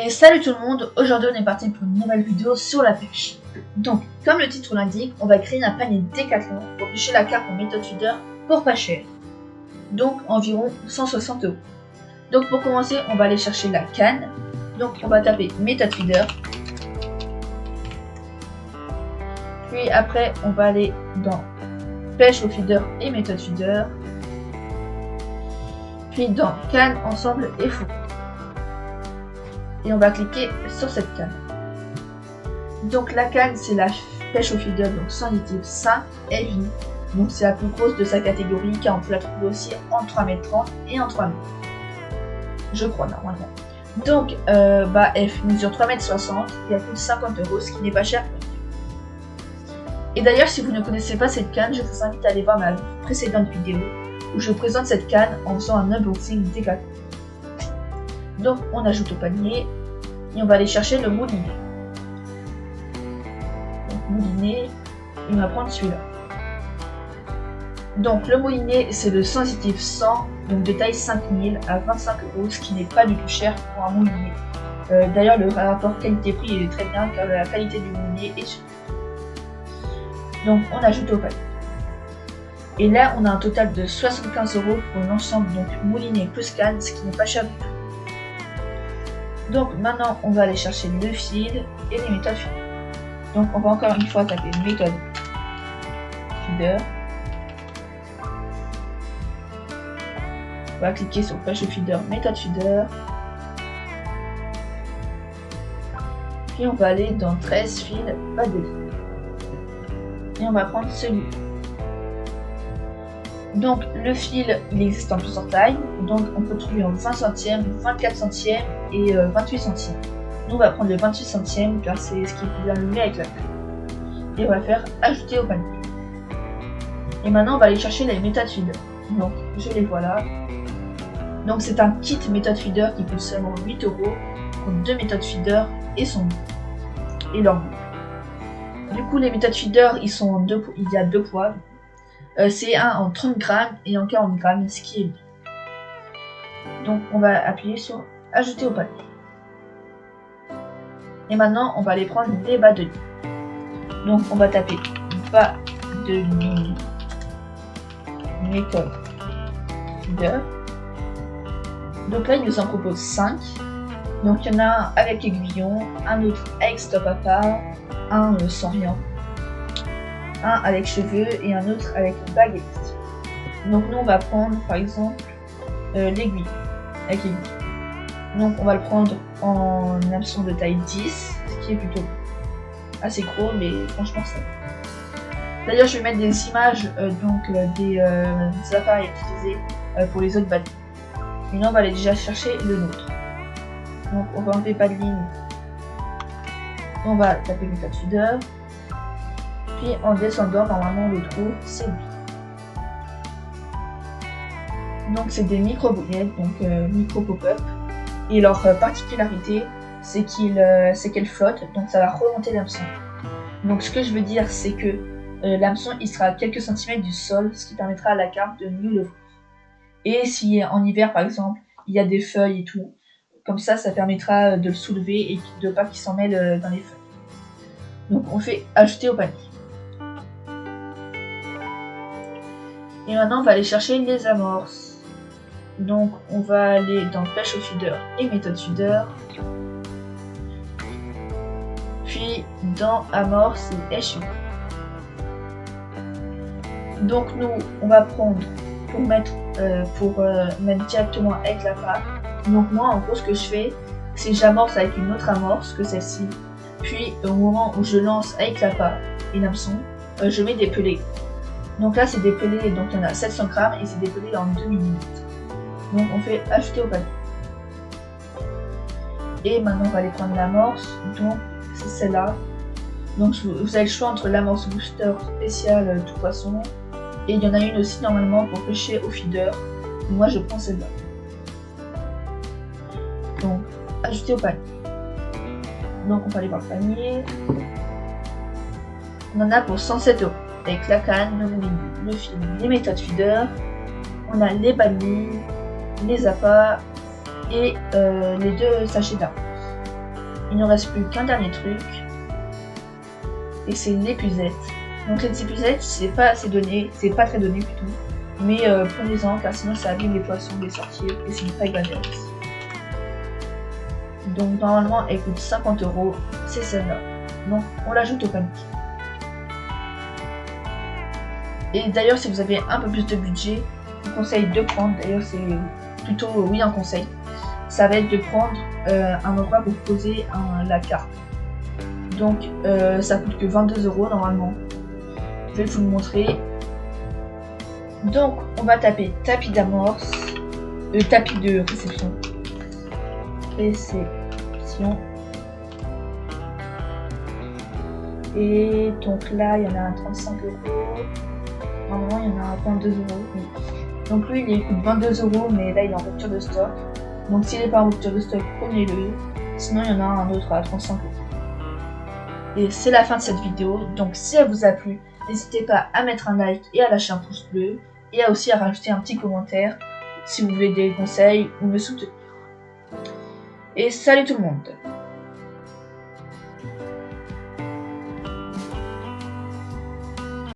Et salut tout le monde, aujourd'hui on est parti pour une nouvelle vidéo sur la pêche. Donc, comme le titre l'indique, on va créer un panier Décathlon pour pêcher la carpe en méthode feeder pour pas cher. Donc environ 160 €. Donc pour commencer, on va aller chercher la canne. Donc on va taper méthode feeder. Puis après, on va aller dans pêche au feeder et méthode feeder. Puis dans canne, ensemble et fond. Et on va cliquer sur cette canne. Donc la canne, c'est la pêche au feeder, donc sensitive 5 heavy. Donc c'est la plus grosse de sa catégorie, car on peut la trouver aussi en 3,30 m et en 3 m. Je crois normalement. Donc F mesure 3,60 m et elle coûte 50 €, ce qui n'est pas cher. Et d'ailleurs, si vous ne connaissez pas cette canne, je vous invite à aller voir ma précédente vidéo où je présente cette canne en faisant un unboxing Décathlon. Donc on ajoute au panier et on va aller chercher le moulinet. Donc moulinet, il va prendre celui-là. Donc le moulinet, c'est le sensitive 100, donc de taille 5000 à 25 €, ce qui n'est pas du tout cher pour un moulinet. D'ailleurs, le rapport qualité-prix est très bien car la qualité du moulinet est super. Donc on ajoute au panier. Et là, on a un total de 75 € pour l'ensemble, donc moulinet plus canne, ce qui n'est pas cher du tout. Donc maintenant, on va aller chercher le fil et les méthodes feeder. Donc on va encore une fois taper méthode feeder. On va cliquer sur pêche au feeder, méthode feeder. Puis on va aller dans 13 fils bas de lit. Et on va prendre celui. Donc le fil, il existe en plusieurs tailles. Donc on peut trouver en 20 centièmes, 24 centièmes et 28 centièmes. Nous on va prendre le 28 centièmes car c'est ce qui vient le mieux avec la canne. Et on va faire ajouter au panier. Et maintenant on va aller chercher les méthodes feeder. Donc je les vois là. Donc c'est un kit méthode feeder qui coûte seulement 8 € pour 2 méthodes feeder et son et leur bout. Du coup les méthodes feeder, il y a deux poids. C'est un en 30 grammes et en 40 grammes, ce qui est bien. Donc on va appuyer sur ajouter au panier. Et maintenant on va aller prendre les bas de lit. Donc on va taper bas de lit méthode feeder. Donc là il nous en propose 5. Donc il y en a un avec aiguillon, un autre avec stop à part, un sans rien, un avec cheveux et un autre avec baguette. Donc nous on va prendre par exemple l'aiguille avec aiguille. Donc on va le prendre en hameçon de taille 10, ce qui est plutôt assez gros, mais franchement ça va. D'ailleurs je vais mettre des images des appareils utilisés pour les autres balises. Et là on va aller déjà chercher le nôtre. Donc on va enlever pas de ligne. On va taper méthode feeder. Puis en descendant, normalement le trou c'est lui. Donc c'est des micro boulettes, donc micro pop-up. Et leur particularité c'est qu'elles flottent, donc ça va remonter l'hameçon. Donc ce que je veux dire c'est que l'hameçon il sera à quelques centimètres du sol, ce qui permettra à la carpe de mieux le voir. Et si en hiver par exemple il y a des feuilles et tout, comme ça permettra de le soulever et de pas qu'il s'en mêle dans les feuilles. Donc on fait ajouter au panier. Et maintenant on va aller chercher les amorces. Donc on va aller dans pêche au feeder et méthode feeder. Puis dans amorce et échou. Donc nous on va prendre pour mettre directement avec la part. Donc moi en gros ce que je fais c'est que j'amorce avec une autre amorce que celle-ci. Puis au moment où je lance avec la part et l'hameçon, je mets des pelés. Donc là c'est des pelés, donc il y en a 700 grammes et c'est des pelés en 2 mm. Donc on fait ajouter au panier. Et maintenant on va aller prendre l'amorce, donc c'est celle-là. Donc vous avez le choix entre l'amorce booster spéciale tout poisson. Et il y en a une aussi normalement pour pêcher au feeder. Moi je prends celle-là. Donc ajouter au panier. Donc on va aller voir le panier. On en a pour 107 €. Avec la canne, le moulinet, le fil, les méthodes feeder. On a les balles, les appâts et les 2 sachets d'armes. il ne reste plus qu'un dernier truc. Et c'est l'épuisette. Donc les épuisettes, c'est pas assez donné, c'est pas très donné plutôt. Mais prenez-en car sinon ça abîme les poissons des sorciers et c'est une taille banale. Donc normalement elle coûte 50 €, c'est celle-là. Donc on l'ajoute au panier. Et d'ailleurs si vous avez un peu plus de budget, je vous conseille de prendre, d'ailleurs c'est plutôt oui un conseil, ça va être de prendre un endroit pour poser la carte. Donc ça coûte que 22 € normalement. Je vais vous le montrer. Donc on va taper tapis d'amorce, tapis de réception. Réception. Et donc là il y en a un 35 €. Normalement il y en a un 22 €. Oui. Donc lui il coûte 22 € mais là il est en rupture de stock. Donc s'il n'est pas en rupture de stock, prenez-le. Sinon il y en a un autre à 35 €. Et c'est la fin de cette vidéo. Donc si elle vous a plu, n'hésitez pas à mettre un like et à lâcher un pouce bleu. Et aussi à rajouter un petit commentaire si vous voulez des conseils ou me soutenir. Et salut tout le monde!